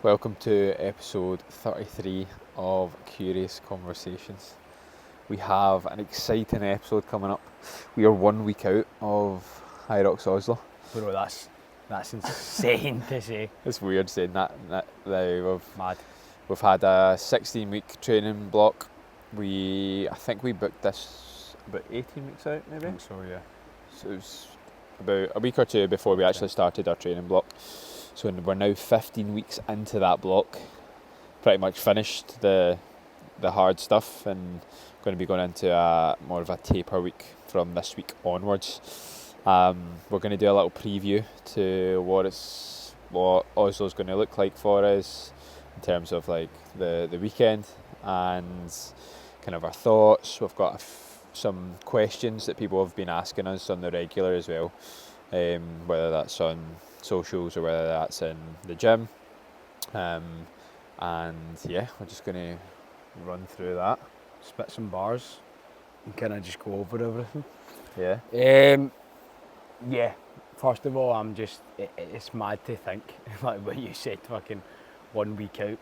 Welcome to episode 33 of Curious Conversations. We have an exciting episode coming up. We are 1 week out of Hyrox Oslo. Bro, that's insane to say. It's weird saying that Mad. we've had a 16-week training block. I think we booked this about 18 weeks out, maybe. I think so, yeah. So it was about a week or two before we actually started our training block. So we're now 15 weeks into that block. Pretty much finished the hard stuff and going to be going into more of a taper week from this week onwards. We're going to do a little preview to what Oslo's going to look like for us in terms of like the weekend and kind of our thoughts. We've got some questions that people have been asking us on the regular as well, whether that's on socials or whether that's in the gym. And yeah, we're just going to run through that. Spit some bars and kind of just go over everything. Yeah. Yeah, first of all, it's mad to think, like what you said, fucking 1 week out.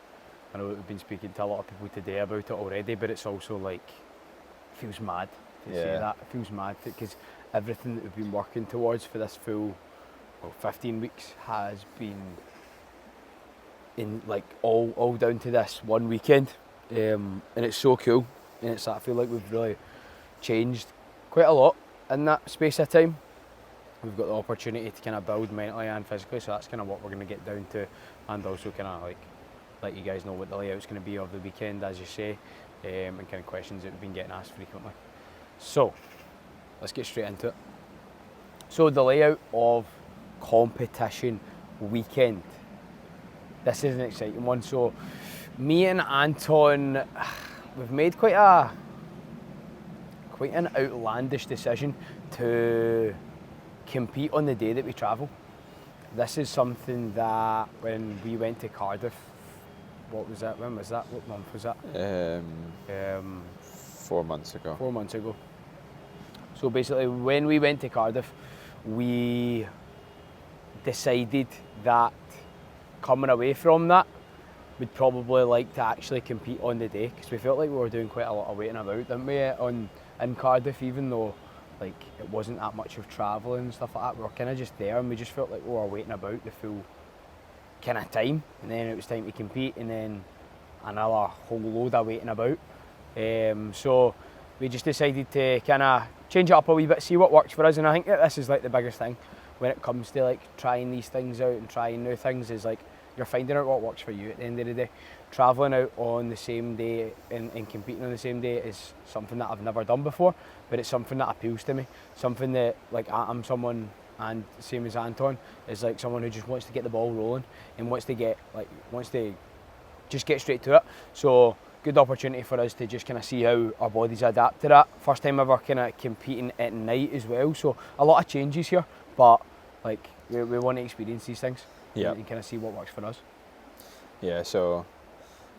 I know we've been speaking to a lot of people today about it already, but it's also like, it feels mad to say that. It feels mad because everything that we've been working towards for this full 15 weeks has been in like all down to this one weekend, and it's so cool. And I feel like we've really changed quite a lot in that space of time. We've got the opportunity to kind of build mentally and physically, so that's kind of what we're going to get down to, and also kind of like let you guys know what the layout's going to be of the weekend, as you say, and kind of questions that we've been getting asked frequently. So let's get straight into it. So the layout of competition weekend. This is an exciting one. So me and Anton, we've made quite an outlandish decision to compete on the day that we travel. This is something that when we went to Cardiff, what was that? When was that? What month was that? 4 months ago. 4 months ago. So basically, when we went to Cardiff, we decided that coming away from that, we'd probably like to actually compete on the day, because we felt like we were doing quite a lot of waiting about, didn't we, in Cardiff, even though like it wasn't that much of travelling and stuff like that. We were kind of just there, and we just felt like we were waiting about the full kind of time, and then it was time to compete, and then another whole load of waiting about. So we just decided to kind of change it up a wee bit, see what works for us, and I think that this is like the biggest thing when it comes to like trying these things out and trying new things, is like you're finding out what works for you at the end of the day. Travelling out on the same day and competing on the same day is something that I've never done before, but it's something that appeals to me. Something that, like, I'm someone, and same as Anton, is like someone who just wants to get the ball rolling and wants to just get straight to it. So good opportunity for us to just kind of see how our bodies adapt to that. First time ever kind of competing at night as well, so a lot of changes here, but like we want to experience these things and kind of see what works for us. Yeah, so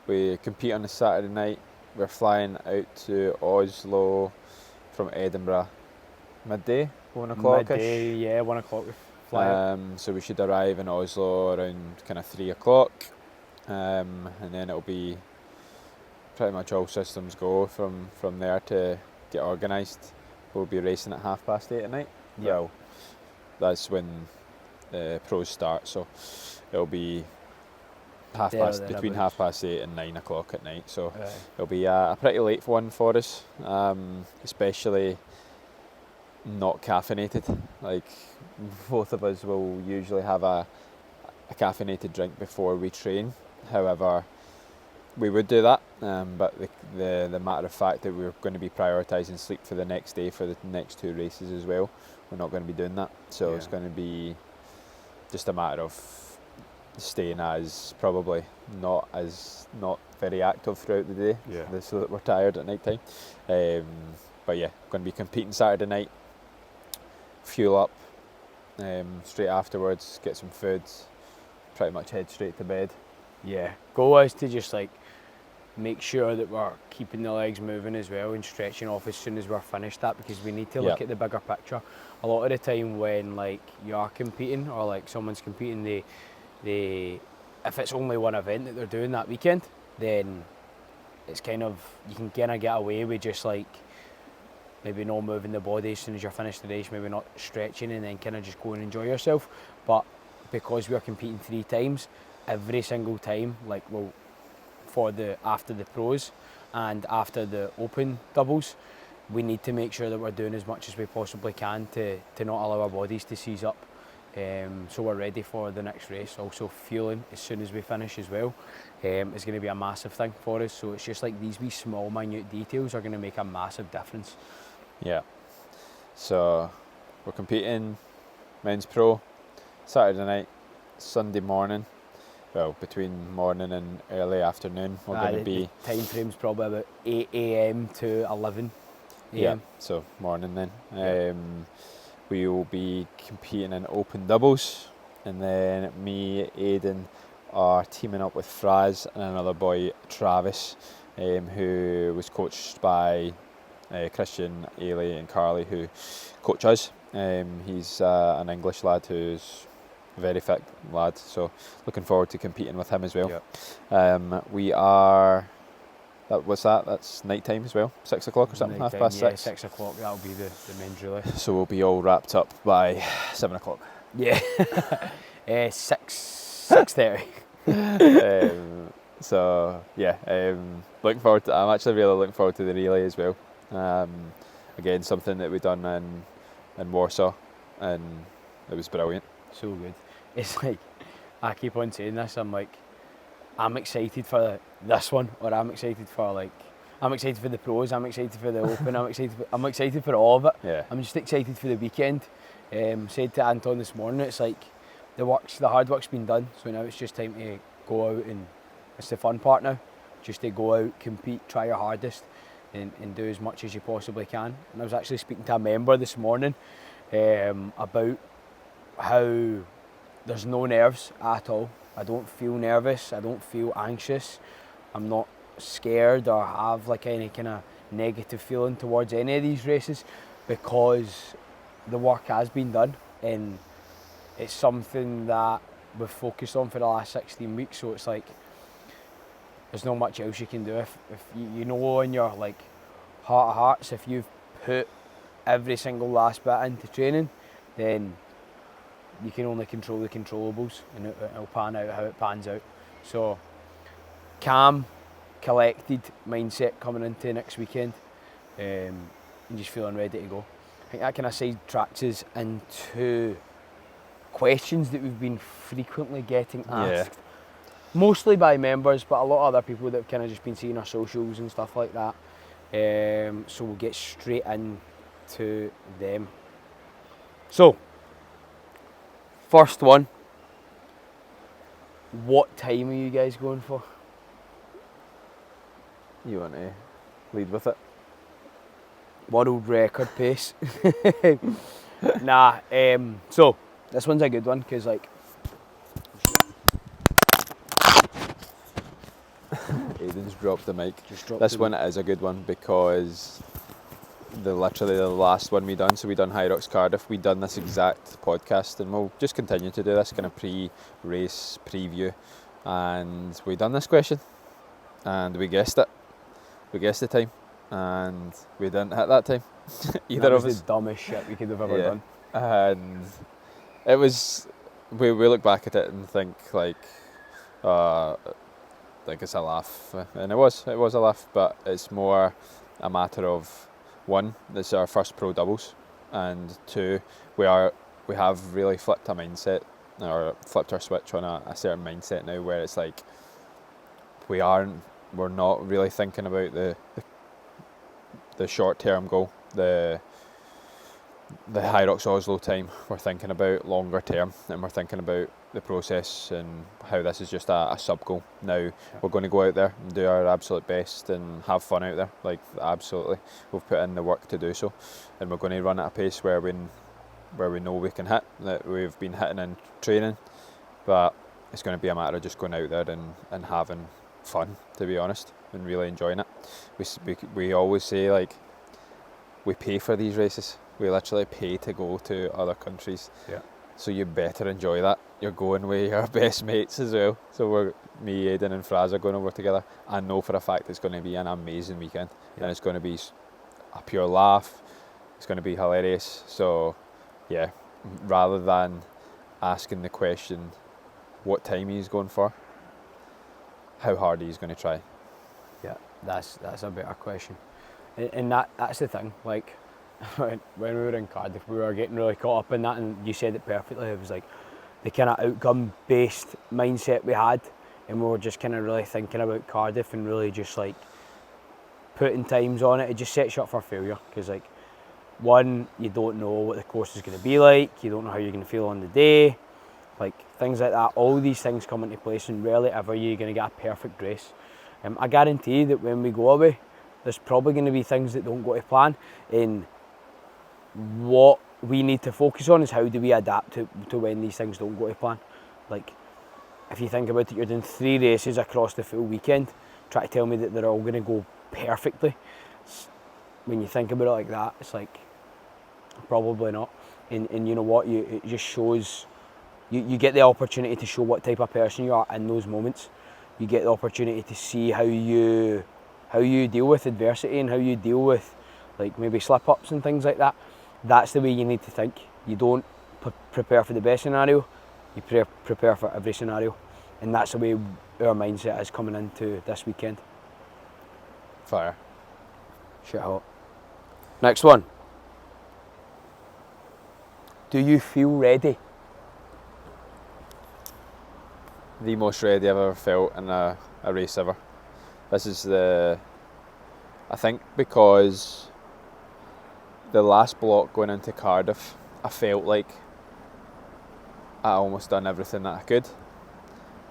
we compete on a Saturday night. We're flying out to Oslo from Edinburgh midday, 1 o'clock-ish. Midday, yeah, 1 o'clock we fly out. So we should arrive in Oslo around kind of 3 o'clock, and then it'll be pretty much all systems go from there to get organised. We'll be racing at 8:30 at night. Yeah. Well, that's when the pros start, so it'll be between 8:30 and 9 o'clock at night. So it'll be a pretty late one for us, especially not caffeinated. Like, both of us will usually have a caffeinated drink before we train. However, we would do that, but the matter of fact that we're going to be prioritising sleep for the next day for the next 2 races as well, we're not going to be doing that. So it's going to be just a matter of staying as probably not very active throughout the day, so that we're tired at night time. But yeah, going to be competing Saturday night, fuel up, straight afterwards, get some food, pretty much head straight to bed. Yeah, goal is to just like make sure that we're keeping the legs moving as well and stretching off as soon as we're finished that, because we need to look at the bigger picture. A lot of the time when like you are competing or like someone's competing, they if it's only one event that they're doing that weekend, then it's kind of, you can kind of get away with just like maybe not moving the body as soon as you're finished the race, maybe not stretching, and then kind of just go and enjoy yourself. But because we're competing 3 times, every single time, like, well, after the pros and after the open doubles, we need to make sure that we're doing as much as we possibly can to not allow our bodies to seize up. So we're ready for the next race. Also fueling as soon as we finish as well is going to be a massive thing for us. So it's just like these wee small minute details are going to make a massive difference. Yeah. So we're competing men's pro Saturday night, Sunday morning. Well, between morning and early afternoon, we're going to be... The time frame's probably about 8 a.m. to 11 a.m. Yeah, so morning then. Yeah. We will be competing in open doubles, and then me, Aiden, are teaming up with Fraz and another boy, Travis, who was coached by Christian, Ailey and Carly, who coach us. He's an English lad who's a very fit lad, so looking forward to competing with him as well. Yep. We are... What's that? That's night time as well? 6 o'clock or something? Night Half past time, 6? 6 o'clock, that'll be the men's release. So we'll be all wrapped up by 7 o'clock. Yeah. 6:30. So yeah, looking forward to... I'm actually really looking forward to the relay as well. Again, something that we've done in Warsaw, and it was brilliant. So good. It's like, I keep on saying this, I'm excited for this one, or I'm excited for the pros, I'm excited for the open, I'm excited for all of it. Yeah. I'm just excited for the weekend. Said to Anton this morning, it's like the hard work's been done, so now it's just time to go out, and it's the fun part now. Just to go out, compete, try your hardest, and do as much as you possibly can. And I was actually speaking to a member this morning about how there's no nerves at all. I don't feel nervous, I don't feel anxious, I'm not scared or have like any kind of negative feeling towards any of these races, because the work has been done, and it's something that we've focused on for the last 16 weeks, so it's like there's not much else you can do. If you know in your like heart of hearts, if you've put every single last bit into training, then you can only control the controllables, and it'll pan out how it pans out. So calm, collected mindset coming into next weekend, and just feeling ready to go. I think that kind of sidetracks us into questions that we've been frequently getting asked. Yeah. Mostly by members, but a lot of other people that have kind of just been seeing our socials and stuff like that. So we'll get straight into them. So, first one, what time are you guys going for? You want to lead with it? World record pace. Nah, so this one's a good one, because like, Aiden's dropped the mic. This one is a good one, because literally the last one we done, so we done Hyrox Cardiff, we done this exact podcast, and we'll just continue to do this kind of pre-race preview, and we done this question, and we guessed it. We guessed the time, and we didn't hit that time. Either of us. That was the dumbest shit we could have ever done. And it was, we look back at it and think like it's a laugh, and it was a laugh, but it's more a matter of, one, this is our first pro doubles, and two, we have really flipped a mindset, or flipped our switch on a certain mindset now, where it's like we're not really thinking about the short term goal, the Hyrox Oslo time. We're thinking about longer term, and we're thinking about the process and how this is just a sub goal. Now we're going to go out there and do our absolute best and have fun out there, like absolutely. We've put in the work to do so, and we're going to run at a pace where we know we can hit, that we've been hitting in training, but it's going to be a matter of just going out there and having fun, to be honest, and really enjoying it. We always say, like, we pay for these races. We literally pay to go to other countries. Yeah. so you better enjoy that. You're going with your best mates as well. So me, Aiden and Fraz are going over together. I know for a fact it's going to be an amazing weekend, and it's going to be a pure laugh. It's going to be hilarious. So yeah, rather than asking the question what time he's going for, how hard he's going to try. Yeah, that's a better question. And that's the thing, like when we were in Cardiff, we were getting really caught up in that, and you said it perfectly. It was like the kind of outcome-based mindset we had, and we were just kind of really thinking about Cardiff and really just like putting times on it. It just sets you up for failure, because like, one, you don't know what the course is going to be like, you don't know how you're going to feel on the day, like things like that. All these things come into place, and rarely ever you're going to get a perfect race. I guarantee that when we go away, there's probably going to be things that don't go to plan, and what we need to focus on is how do we adapt to when these things don't go to plan. Like, if you think about it, you're doing 3 races across the full weekend. Try to tell me that they're all going to go perfectly. When you think about it like that, it's like, probably not. And you know what, it just shows, you get the opportunity to show what type of person you are in those moments. You get the opportunity to see how you deal with adversity, and how you deal with like maybe slip-ups and things like that. That's the way you need to think. You don't prepare for the best scenario, you prepare for every scenario. And that's the way our mindset is coming into this weekend. Fire. Shit hot. Next one. Do you feel ready? The most ready I've ever felt in a race ever. This is I think because the last block going into Cardiff, I felt like I almost done everything that I could.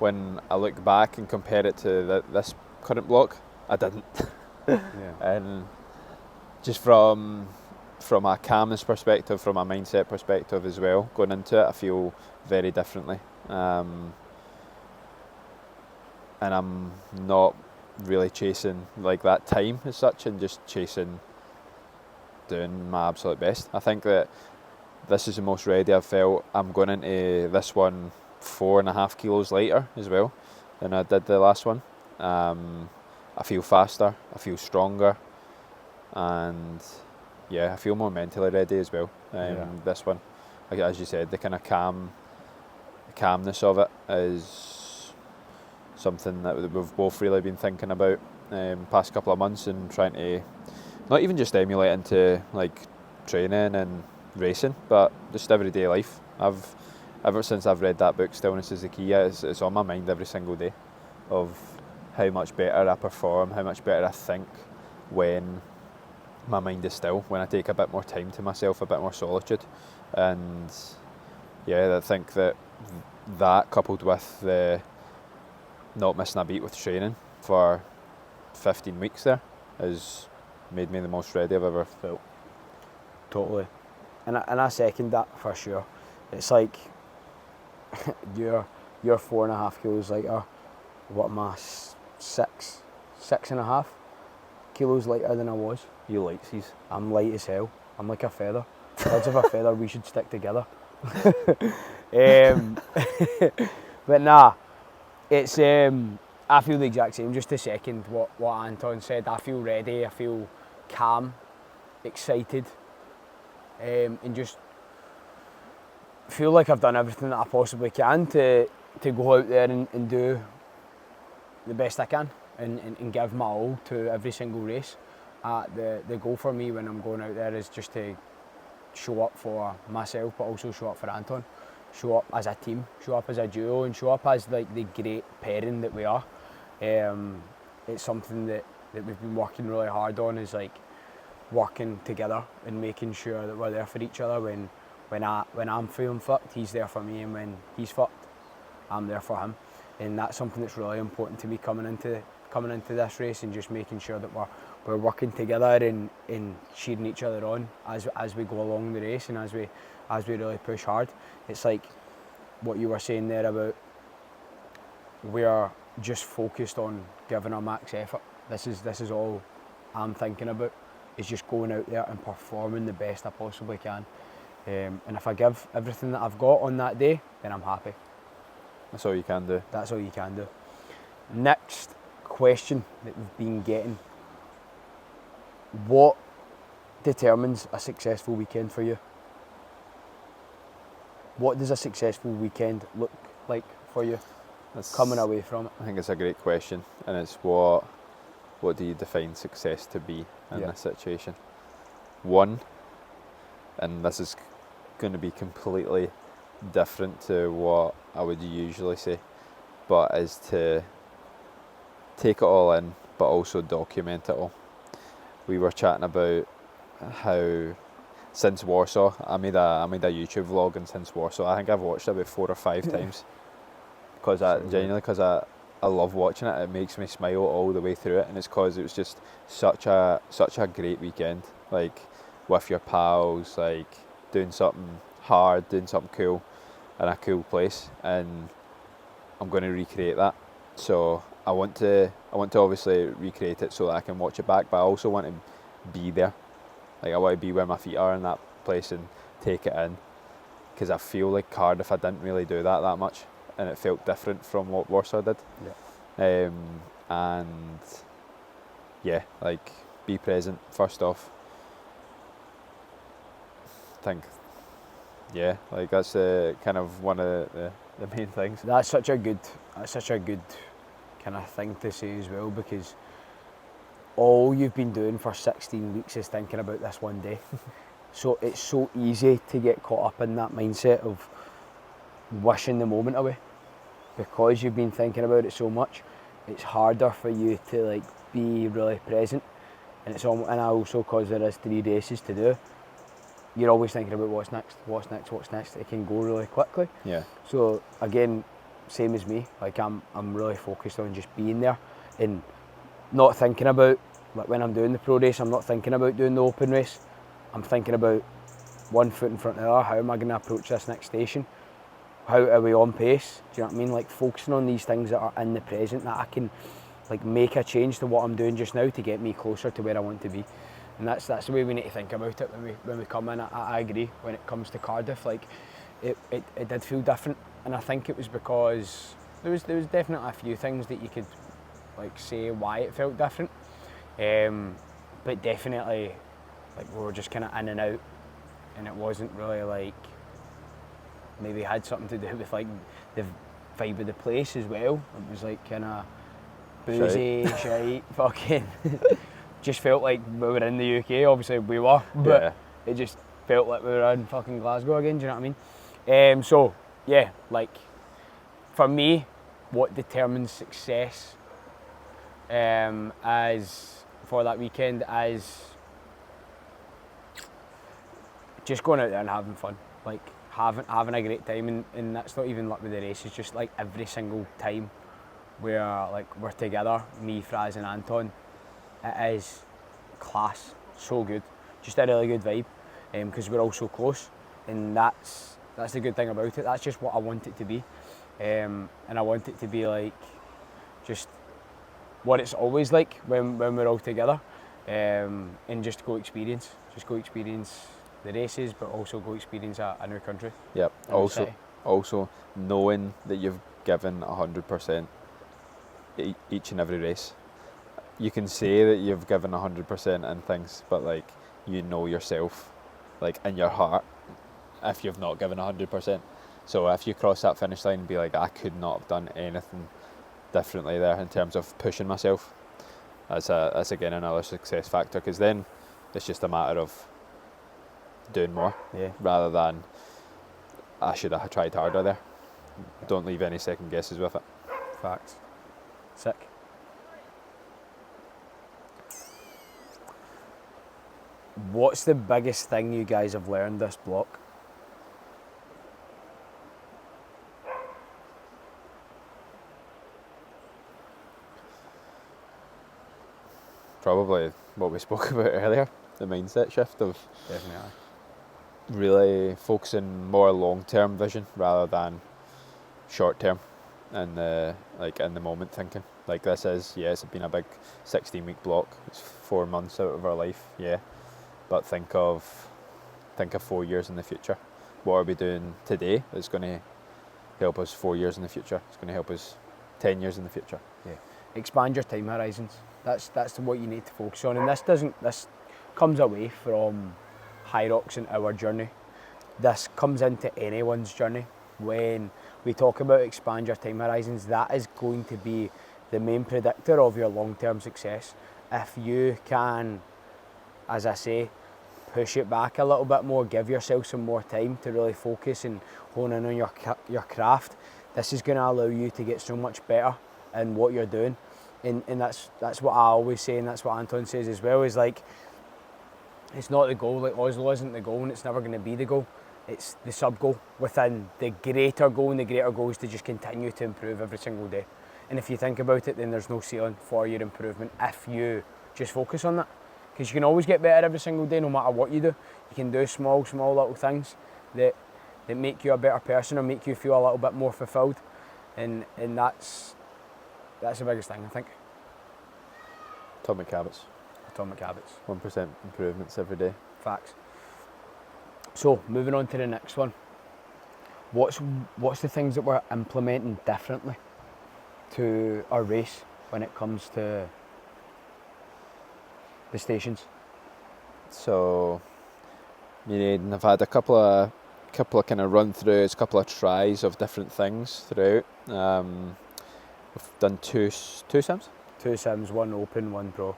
When I look back and compare it to this current block, I didn't. Yeah. And just from a calmness perspective, from a mindset perspective as well, going into it, I feel very differently. And I'm not really chasing like that time as such, and just chasing doing my absolute best. I think that this is the most ready I've felt. I'm going into this one 4.5 kilos lighter as well than I did the last one. I feel faster, I feel stronger, and yeah, I feel more mentally ready as well. This one, like, as you said, the kind of calmness of it is something that we've both really been thinking about past couple of months, and trying to not even just emulate into like training and racing, but just everyday life. Ever since I've read that book, Stillness is the Key, it's on my mind every single day, of how much better I perform, how much better I think when my mind is still, when I take a bit more time to myself, a bit more solitude. And yeah, I think that coupled with the not missing a beat with training for 15 weeks there has made me the most ready I've ever felt. Totally. And I second that for sure. It's like you're 4.5 kilos lighter. What am I? 6.5 kilos lighter than I was. You lightsies. I'm light as hell. I'm like a feather. Birds of a feather, we should stick together. But nah, it's I feel the exact same. Just to second what Anton said, I feel ready. I feel calm, excited, and just feel like I've done everything that I possibly can to go out there and do the best I can, and give my all to every single race. The goal for me when I'm going out there is just to show up for myself, but also show up for Anton, show up as a team, show up as a duo, and show up as like the great pairing that we are. It's something that we've been working really hard on, is like working together and making sure that we're there for each other. When I'm feeling fucked, he's there for me, and when he's fucked, I'm there for him. And that's something that's really important to me coming into this race, and just making sure that we're working together and cheering each other on as we go along the race, and as we really push hard. It's like what you were saying there about we're just focused on giving our max effort. This is all I'm thinking about, is just going out there and performing the best I possibly can. And if I give everything that I've got on that day, then I'm happy. That's all you can do. That's all you can do. Next question that we've been getting. What determines a successful weekend for you? What does a successful weekend look like for you, coming away from it? I think it's a great question, and it's what do you define success to be in this situation? One, and this is going to be completely different to what I would usually say, but is to take it all in, but also document it all. We were chatting about how since Warsaw, I made a YouTube vlog, and since Warsaw, I think I've watched it about 4 or 5 times, because I love watching it. It makes me smile all the way through it, and it's because it was just such a great weekend, like with your pals, like doing something hard, doing something cool in a cool place, and I'm going to recreate that. So I want to obviously recreate it so that I can watch it back, but I also want to be there. Like, I want to be where my feet are in that place and take it in, because I feel like Cardiff, I didn't really do that much, and it felt different from what Warsaw did. And yeah, like, be present first off. I think, yeah, like that's kind of one of the main things. That's such a good kind of thing to say as well, because all you've been doing for 16 weeks is thinking about this one day. So it's so easy to get caught up in that mindset of wishing the moment away, because you've been thinking about it so much. It's harder for you to like be really present, and and also because there is 3 races to do, you're always thinking about what's next. It can go really quickly. Yeah. So again, same as me. Like, I'm really focused on just being there and not thinking about, like, when I'm doing the pro race, I'm not thinking about doing the open race. I'm thinking about one foot in front of the other. How am I going to approach this next station? How are we on pace? Do you know what I mean? Like, focusing on these things that are in the present, that I can like make a change to what I'm doing just now to get me closer to where I want to be. And that's the way we need to think about it when we come in. I agree. When it comes to Cardiff, like, it did feel different, and I think it was because there was definitely a few things that you could like say why it felt different, but definitely, like, we were just kind of in and out, and it wasn't really like, maybe had something to do with like the vibe of the place as well. It was like kind of boozy, shite, fucking. Just felt like we were in the UK. Obviously we were, but it just felt like we were in fucking Glasgow again. Do you know what I mean? So yeah, like, for me, what determines success as for that weekend is just going out there and having fun, like having a great time, and that's not even like with the races, just like every single time we're together, me, Fraz and Anton, it is class, so good, just a really good vibe, because we're all so close, and that's the good thing about it. That's just what I want it to be, and I want it to be like just what it's always like when we're all together, and just go experience the races, but also go experience a new country. Yep. Also knowing that you've given 100% each and every race. You can say that you've given 100% in things, but like, you know yourself, like, in your heart, if you've not given 100%. So if you cross that finish line and be like, I could not have done anything differently there in terms of pushing myself, that's again another success factor, because then it's just a matter of doing more, rather than I should have tried harder there. Don't leave any second guesses with it. Facts. Sick. What's the biggest thing you guys have learned this block? Probably what we spoke about earlier, the mindset shift of Definitely. really focusing more long-term vision rather than short-term, and in the moment thinking. Like, this is, it's been a big 16-week block. It's 4 months out of our life, but think of think of 4 years in the future. What are we doing today that's going to help us 4 years in the future? It's going to help us 10 years in the future. Yeah. Expand your time horizons. That's what you need to focus on. And this comes away from Hyrox and our journey. This comes into anyone's journey. When we talk about expand your time horizons, that is going to be the main predictor of your long-term success. If you can, as I say, push it back a little bit more, give yourself some more time to really focus and hone in on your craft, this is going to allow you to get so much better in what you're doing. And that's what I always say, and that's what Anton says as well, is like, it's not the goal. Like, Oslo isn't the goal, and it's never going to be the goal. It's the sub-goal within the greater goal, and the greater goal is to just continue to improve every single day. And if you think about it, then there's no ceiling for your improvement if you just focus on that. Because you can always get better every single day, no matter what you do. You can do small little things that make you a better person or make you feel a little bit more fulfilled. And that's the biggest thing, I think. Atomic habits. 1% improvements every day. Facts. So, moving on to the next one. What's the things that we're implementing differently to our race when it comes to the stations? So, me and Aiden have had a couple of kind of run-throughs, a couple of tries of different things throughout. We've done two sims? 2 sims, 1 open, 1 pro.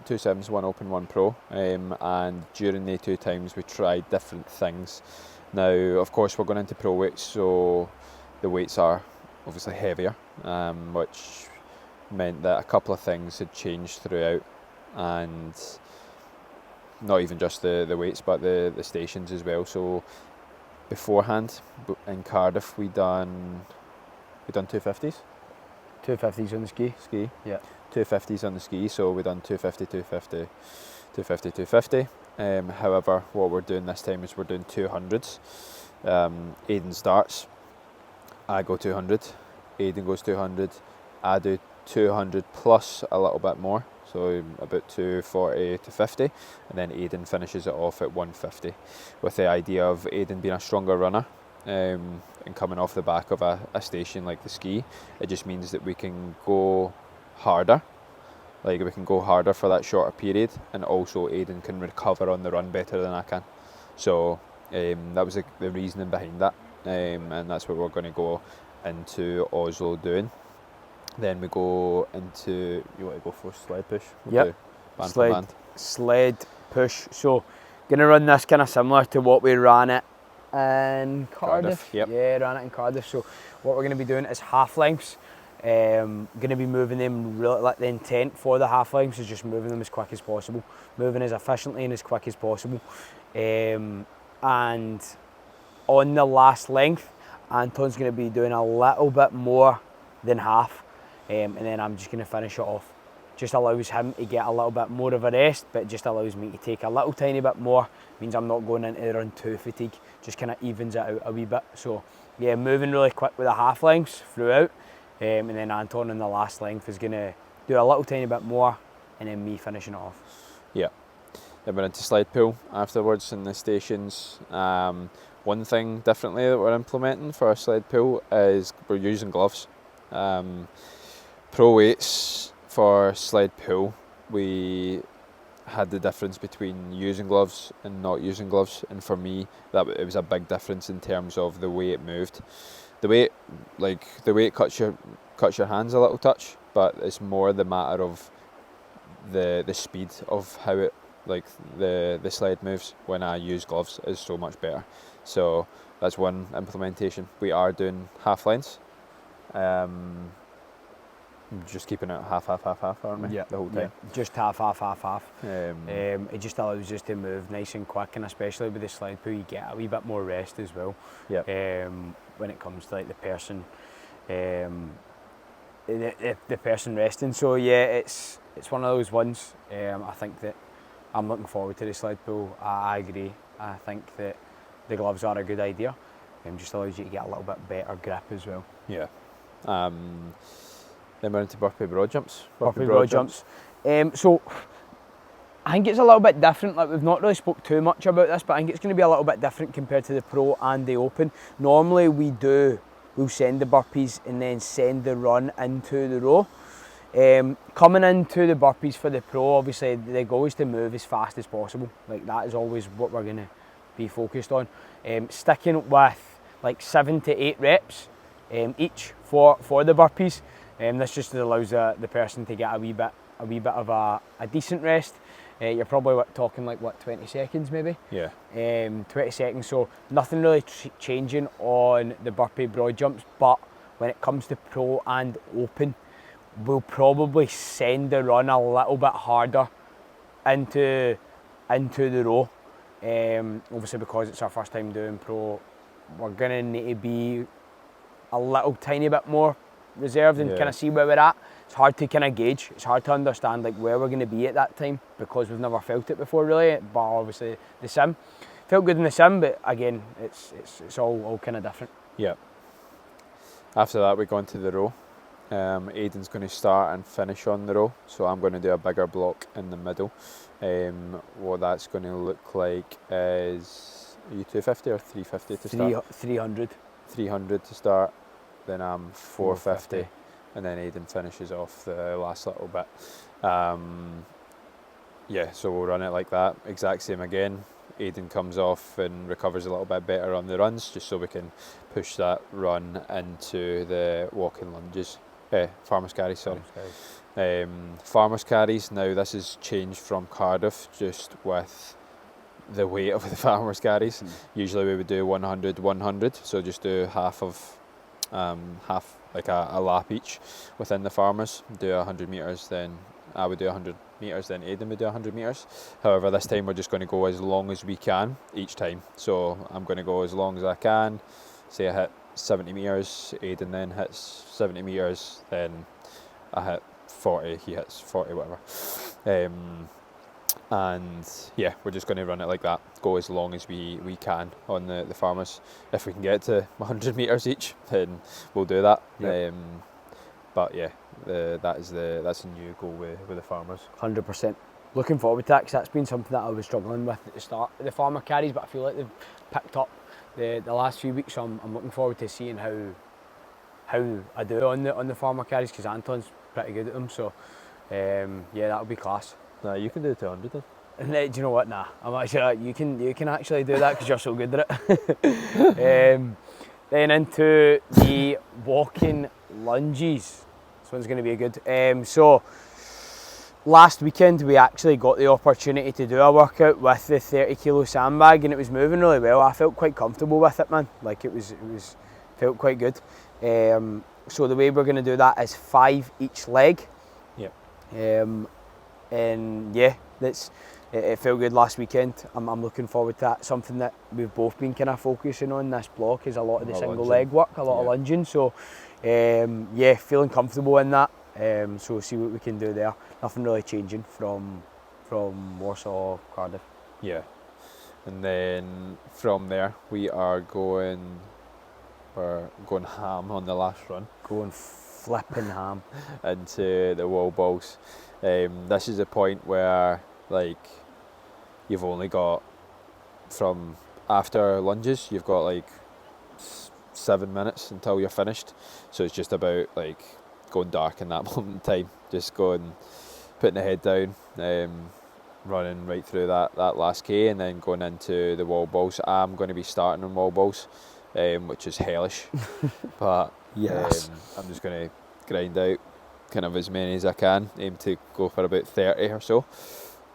2 sims, 1 open, 1 pro, and during the 2 times we tried different things. Now, of course, we're going into pro weights, so the weights are obviously heavier, which meant that a couple of things had changed throughout, and not even just the weights, but the stations as well. So beforehand in Cardiff, we done 250s. 250s on the ski. Yeah. 250s on the ski, so we done 250, 250, 250, 250. However, what we're doing this time is we're doing 200s. Aiden starts, I go 200, Aiden goes 200, I do 200 plus a little bit more, so about 240 to 50, and then Aiden finishes it off at 150, with the idea of Aiden being a stronger runner. And coming off the back of a station like the ski, it just means that we can go harder, like we can go harder for that shorter period, and also Aiden can recover on the run better than I can. So that was the reasoning behind that, and that's what we're going to go into Oslo doing. Then we go into, you want to go for sled push? Yep, sled push. So going to run this kind of similar to what we ran it in Cardiff. Yep. Yeah, ran it in Cardiff. So what we're going to be doing is half lengths. Going to be moving them, like the intent for the half lengths is just moving them as quick as possible, moving as efficiently and as quick as possible. And on the last length, Anton's going to be doing a little bit more than half, and then I'm just going to finish it off. Just allows him to get a little bit more of a rest, but just allows me to take a little tiny bit more. Means I'm not going into the run too fatigue, just kind of evens it out a wee bit. So yeah, moving really quick with the half lengths throughout, and then Anton in the last length is going to do a little tiny bit more, and then me finishing it off. Yeah. Then we're into sled pull afterwards in the stations. One thing differently that we're implementing for our sled pull is we're using gloves. Pro weights for sled pull, we had the difference between using gloves and not using gloves, and for me it was a big difference in terms of the way it moved. The way it cuts your hands a little touch, but it's more the matter of the speed of how it, like the sled moves when I use gloves is so much better. So that's one implementation. We are doing half lengths. Just keeping it half, aren't we? Yeah, the whole time. Yeah, just half. It just allows us to move nice and quick, and especially with the sled pull, you get a wee bit more rest as well. Yeah. When it comes to like the person, the person resting. So yeah, it's one of those ones. I think that I'm looking forward to the sled pull. I agree. I think that the gloves are a good idea. Just allows you to get a little bit better grip as well. Yeah. Then we're into burpee broad jumps. Burpee broad jumps. So I think it's a little bit different. Like, we've not really spoke too much about this, but I think it's going to be a little bit different compared to the Pro and the Open. Normally we'll send the burpees and then send the run into the row. Coming into the burpees for the Pro, obviously the goal is to move as fast as possible. Like, that is always what we're going to be focused on. Sticking with like 7 to 8 reps each for the burpees. This just allows the person to get a wee bit of a decent rest. You're probably talking like 20 seconds maybe? Yeah. 20 seconds, so nothing really changing on the burpee broad jumps, but when it comes to Pro and Open, we'll probably send the run a little bit harder into the row. Obviously, because it's our first time doing Pro, we're going to need to be a little tiny bit more reserved and kind of see where we're at. It's hard to kind of gauge. It's hard to understand like where we're going to be at that time because we've never felt it before really. But obviously the sim felt good in the sim, but again it's all kind of different. Yeah. After that we go into the row. Aiden's going to start and finish on the row, so I'm going to do a bigger block in the middle. What that's going to look like is, are you 250 or 350 to start? 300. 300 to start, then I'm 450, and then Aiden finishes off the last little bit. Yeah, so we'll run it like that, exact same again. Aiden comes off and recovers a little bit better on the runs, just so we can push that run into the walking lunges. Farmers carries, sorry. Farmers carries, now this has changed from Cardiff just with the weight of the farmers carries. Usually we would do 100, so just do half like a lap each within the farmers, do 100 metres, then I would do 100 metres, then Aiden would do 100 metres. However, this time we're just going to go as long as we can each time. So I'm going to go as long as I can. Say I hit 70 metres, Aiden then hits 70 metres, then I hit 40, he hits 40, whatever. And yeah, we're just going to run it like that, go as long as we can on the farmers. If we can get to 100 metres each, then we'll do that. Yep. But yeah, that's a new goal with the farmers. 100%. Looking forward to that, because that's been something that I was struggling with at the start of the farmer carries, but I feel like they've picked up the last few weeks, so I'm looking forward to seeing how I do on the farmer carries, because Anton's pretty good at them. So yeah, that'll be class. Nah, you can do 200 then. And do you know what? Nah, I'm actually you can actually do that because you're so good at it. Then into the walking lunges. This one's going to be good. So last weekend we actually got the opportunity to do a workout with the 30 kilo sandbag, and it was moving really well. I felt quite comfortable with it, man. Like it felt quite good. So the way we're going to do that is 5 each leg. Yep. And yeah, it felt good last weekend. I'm looking forward to that. Something that we've both been kind of focusing on this block is a lot of the single leg work, a lot of lunging. So yeah, feeling comfortable in that. So we'll see what we can do there. Nothing really changing from Warsaw, Cardiff. Yeah, and then from there we're going ham on the last run. Going flipping ham into the wall balls. This is a point where like you've only got, from after lunges, you've got like 7 minutes until you're finished. So it's just about like going dark in that moment in time. Just going, putting the head down, running right through that last K, and then going into the wall balls. I'm going to be starting on wall balls, which is hellish. But yes, I'm just going to grind out kind of as many as I can, aim to go for about 30 or so.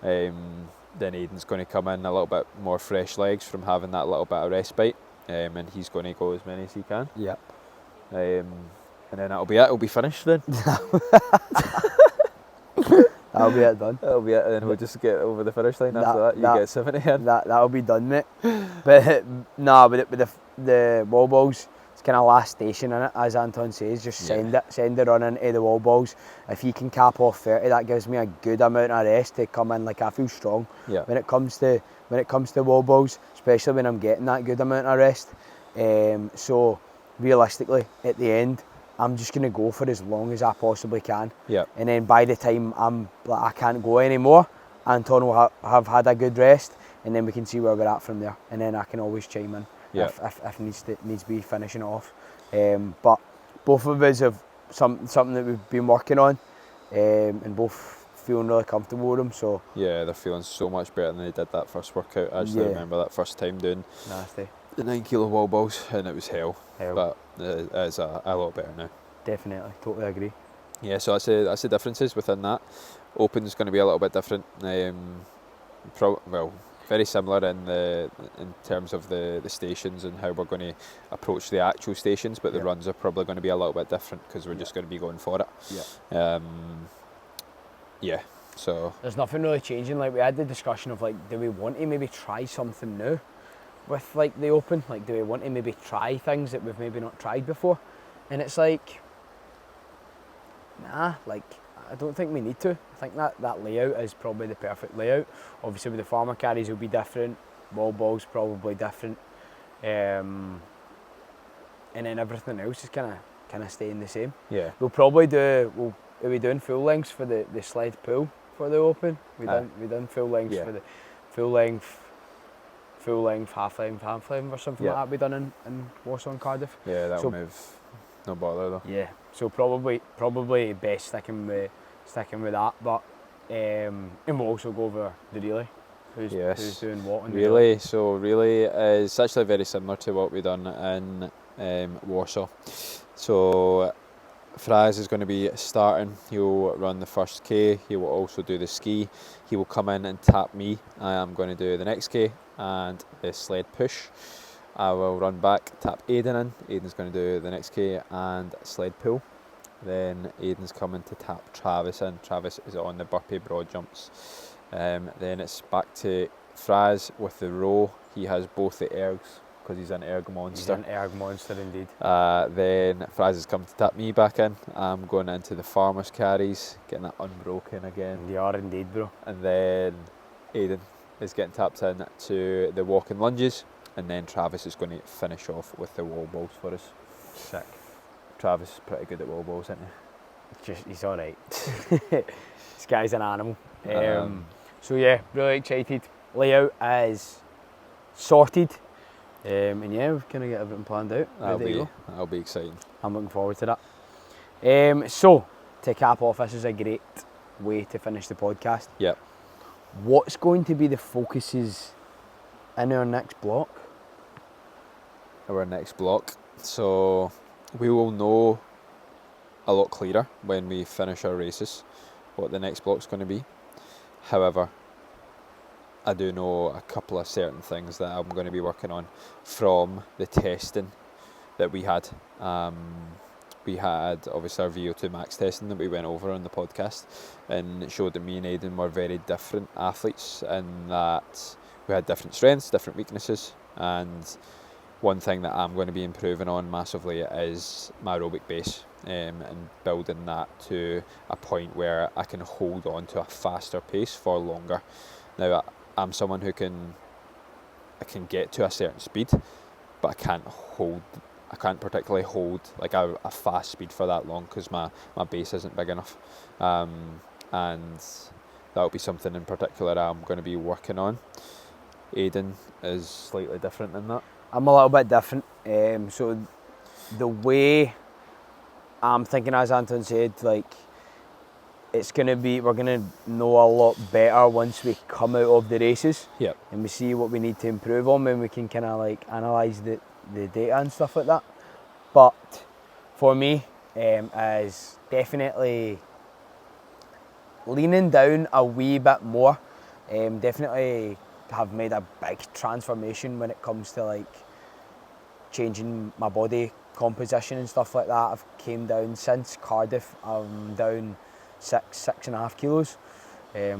Then Aiden's going to come in a little bit more fresh legs from having that little bit of respite, and he's going to go as many as he can. Yep. And then that'll be it, it'll be finished then. That'll be it done. That'll be it, and then we'll just get over the finish line after that. You get 70 in. That'll be done, mate. But nah, with the wall balls, it's kind of last station in it, as Anton says. Just send it run into the wall balls. If you can cap off 30, that gives me a good amount of rest to come in. Like, I feel strong when it comes to wall balls, especially when I'm getting that good amount of rest. So realistically, at the end, I'm just going to go for as long as I possibly can. Yeah. And then by the time I can't go anymore, Anton will have had a good rest, and then we can see where we're at from there, and then I can always chime in if needs to be finishing it off. But both of us have something that we've been working on, and both feeling really comfortable with them. So yeah, they're feeling so much better than they did that first workout. I actually remember that first time doing the 9 kilo wall balls, and it was hell. But it is a lot better now. Definitely, totally agree. Yeah, so that's the differences within that. Open's going to be a little bit different. Very similar in terms of the stations and how we're going to approach the actual stations, but the runs are probably going to be a little bit different because we're just going to be going for it. So there's nothing really changing. Like, we had the discussion of like, do we want to maybe try something new with like the Open? Like, do we want to maybe try things that we've maybe not tried before? And it's like, nah, like, I don't think we need to. I think that layout is probably the perfect layout. Obviously with the farmer carries will be different, wall balls probably different, and then everything else is kind of staying the same. Yeah. We'll probably are we doing full lengths for the sled pull for the Open? We done full lengths for the full length, half length or something like that we done in Warsaw and Cardiff. Yeah, that'll move. No bother though. Yeah, so probably best sticking with that, but and we'll also go over the relay. Who's doing what on the relay? So relay is actually very similar to what we've done in Warsaw. So Fraz is going to be starting. He'll run the first K. He will also do the ski. He will come in and tap me. I am going to do the next K and the sled push. I will run back, tap Aiden in. Aiden's going to do the next K and sled pull. Then Aiden's coming to tap Travis in. Travis is on the burpee broad jumps. Then it's back to Fraz with the row. He has both the ergs because he's an erg monster. He's an erg monster indeed. Then Fraz is coming to tap me back in. I'm going into the farmer's carries, getting that unbroken again. You are indeed, bro. And then Aiden is getting tapped in to the walking lunges. And then Travis is going to finish off with the wall balls for us. Sick. Travis is pretty good at wall balls, isn't he? He's alright. This guy's an animal. So yeah, really excited. Layout is sorted. And yeah, we've kind of got everything planned out. That'll be exciting. I'm looking forward to that. So, to cap off, this is a great way to finish the podcast. Yep. What's going to be the focuses in our next block? Our next block. So we will know a lot clearer when we finish our races what the next block's going to be. However, I do know a couple of certain things that I'm going to be working on from the testing that we had. We had obviously our VO2 max testing that we went over on the podcast, and it showed that me and Aiden were very different athletes and that we had different strengths, different weaknesses, and one thing that I'm going to be improving on massively is my aerobic base, and building that to a point where I can hold on to a faster pace for longer. Now, I'm someone who I can get to a certain speed, but I can't particularly hold like a fast speed for that long because my base isn't big enough, and that'll be something in particular I'm going to be working on. Aiden is slightly different than that. I'm a little bit different. So the way I'm thinking, as Anton said, like we're gonna know a lot better once we come out of the races. Yep. And we see what we need to improve on, and we can kind of like analyse the data and stuff like that. But for me, is definitely leaning down a wee bit more. Definitely have made a big transformation when it comes to like changing my body composition and stuff like that. I've came down since Cardiff. I'm down 6.5 kilos,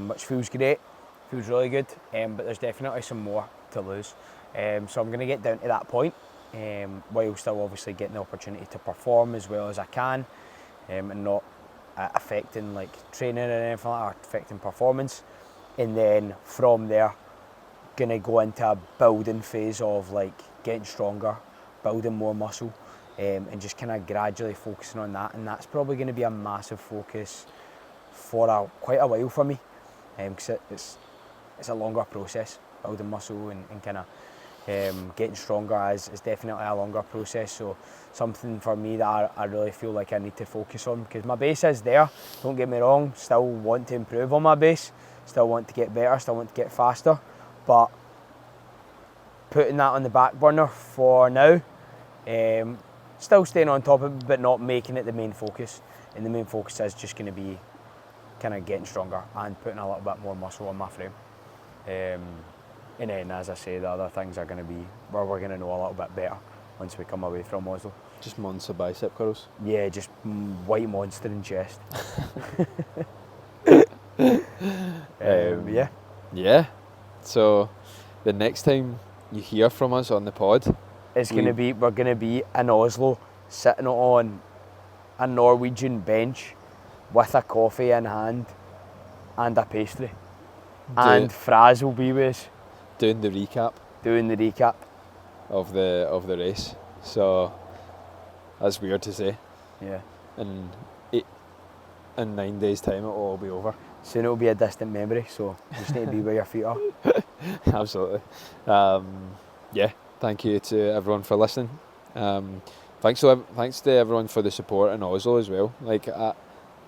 which feels great, feels really good. But there's definitely some more to lose. So I'm going to get down to that point, while still obviously getting the opportunity to perform as well as I can, and not affecting like training or anything like that, or affecting performance. And then from there, gonna go into a building phase of like getting stronger, building more muscle, and just kind of gradually focusing on that. And that's probably going to be a massive focus for quite a while for me. because it's a longer process. Building muscle and kind of getting stronger is definitely a longer process. So something for me that I really feel like I need to focus on, because my base is there, don't get me wrong, still want to improve on my base, still want to get better, still want to get faster, but putting that on the back burner for now, still staying on top of it, but not making it the main focus. And the main focus is just going to be kind of getting stronger and putting a little bit more muscle on my frame. And then, as I say, the other things are going to be where we're going to know a little bit better once we come away from Oslo. Just monster bicep curls? Yeah, just white monster in chest. Yeah. Yeah. So the next time you hear from us on the pod, we're going to be in Oslo, sitting on a Norwegian bench with a coffee in hand and a pastry. And Fraz will be with us. Doing the recap of the race. So that's weird to say. Yeah. In 9 days' time it'll all be over. Soon it'll be a distant memory, so you just need to be where your feet are. Absolutely. Yeah, thank you to everyone for listening. Thanks to everyone for the support in Oslo as well. Like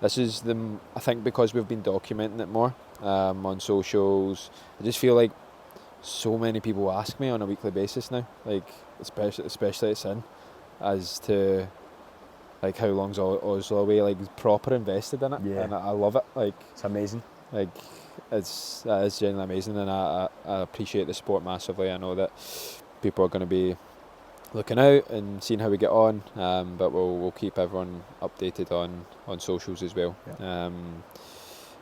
this is I think because we've been documenting it more on socials, I just feel like so many people ask me on a weekly basis now, like especially at Sin, as to like how long's Oslo away, like proper invested in it. Yeah. And I love it. Like it's amazing. Like that is genuinely amazing, and I appreciate the support massively. I know that people are going to be looking out and seeing how we get on, but we'll keep everyone updated on socials as well. Yeah.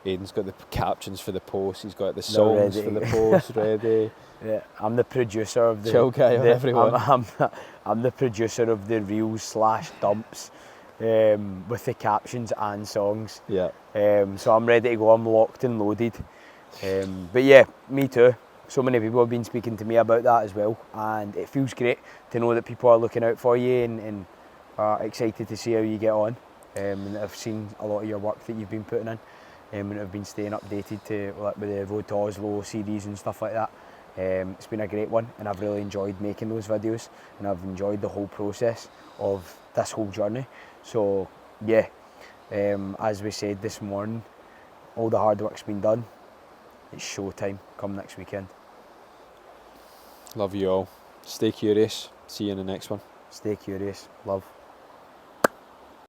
Aiden's got the captions for the post, he's got the songs for the post ready. Yeah, I'm the producer of the chill guy on everyone. I'm the producer of the reels / dumps with the captions and songs. Yeah. So I'm ready to go, I'm locked and loaded. But yeah, me too. So many people have been speaking to me about that as well, and it feels great to know that people are looking out for you and are excited to see how you get on. And I've seen a lot of your work that you've been putting in, and I've been staying updated with the Road to Oslo series and stuff like that. It's been a great one, and I've really enjoyed making those videos, and I've enjoyed the whole process of this whole journey. So yeah, as we said this morning, all the hard work's been done. It's showtime come next weekend. Love you all. Stay curious. See you in the next one. Stay curious. Love.